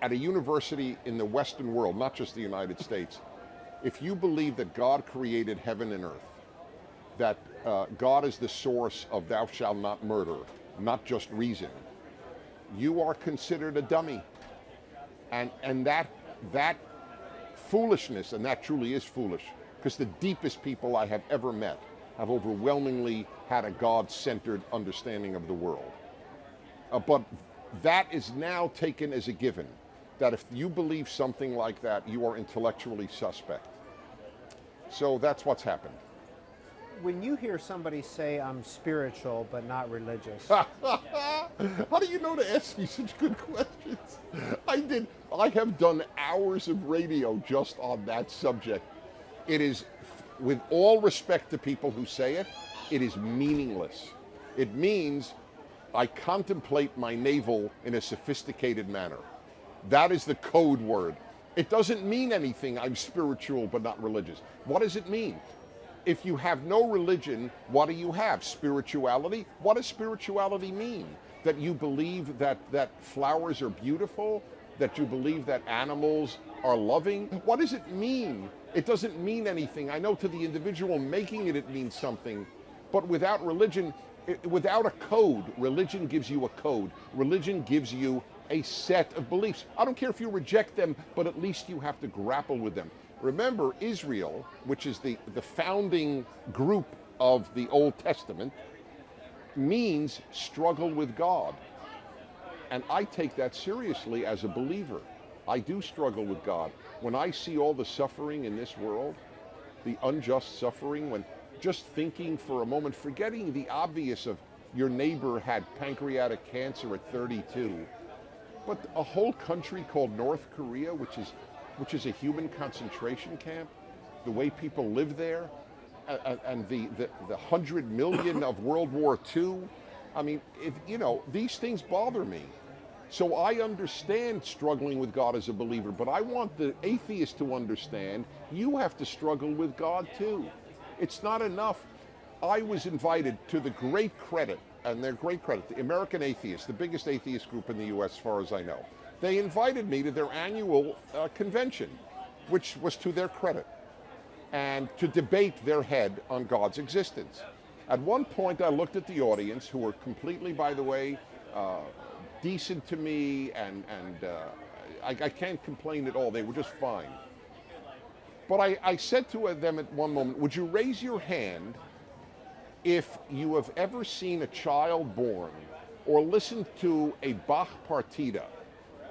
at a university in the Western world, not just the United States, if you believe that God created heaven and earth, that God is the source of thou shalt not murder, not just reason, you are considered a dummy. And that foolishness, and that truly is foolish, because the deepest people I have ever met have overwhelmingly had a God-centered understanding of the world. But that is now taken as a given, that if you believe something like that, you are intellectually suspect. So that's what's happened. When you hear somebody say, I'm spiritual but not religious, How do you know to ask me such good questions? I have done hours of radio just on that subject. It is, with all respect to people who say it, it is meaningless. It means I contemplate my navel in a sophisticated manner. That is the code word. It doesn't mean anything, I'm spiritual but not religious. What does it mean? If you have no religion, what do you have? Spirituality? What does spirituality mean? That you believe that flowers are beautiful? That you believe that animals are loving? What does it mean? It doesn't mean anything. I know to the individual making it, it means something. But without religion, without a code, religion gives you a code. Religion gives you a set of beliefs. I don't care if you reject them, but at least you have to grapple with them. Remember, Israel, which is the founding group of the Old Testament, means struggle with God. And I take that seriously as a believer. I do struggle with God. When I see all the suffering in this world, the unjust suffering, when just thinking for a moment, forgetting the obvious of your neighbor had pancreatic cancer at 32, but a whole country called North Korea, which is a human concentration camp, the way people live there, and the 100 million of World War II. I mean, these things bother me. So I understand struggling with God as a believer, but I want the atheist to understand you have to struggle with God too. It's not enough. I was invited to the great credit, and their great credit, the American Atheists, the biggest atheist group in the US as far as I know. They invited me to their annual convention, which was to their credit, and to debate their head on God's existence. At one point I looked at the audience, who were completely, by the way, decent to me, and I can't complain at all. They were just fine. But I said to them at one moment, would you raise your hand if you have ever seen a child born, or listened to a Bach partita,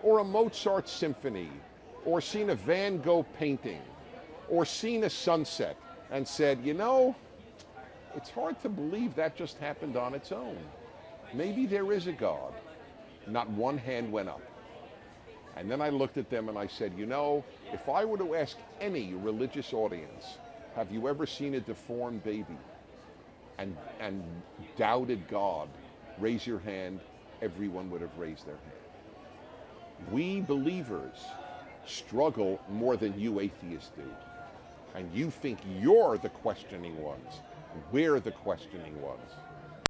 or a Mozart symphony, or seen a Van Gogh painting, or seen a sunset, and said, it's hard to believe that just happened on its own. Maybe there is a God. Not one hand went up. And then I looked at them and I said, if I were to ask any religious audience, have you ever seen a deformed baby and doubted God, raise your hand, everyone would have raised their hand. We believers struggle more than you atheists do. And you think you're the questioning ones. We're the questioning ones.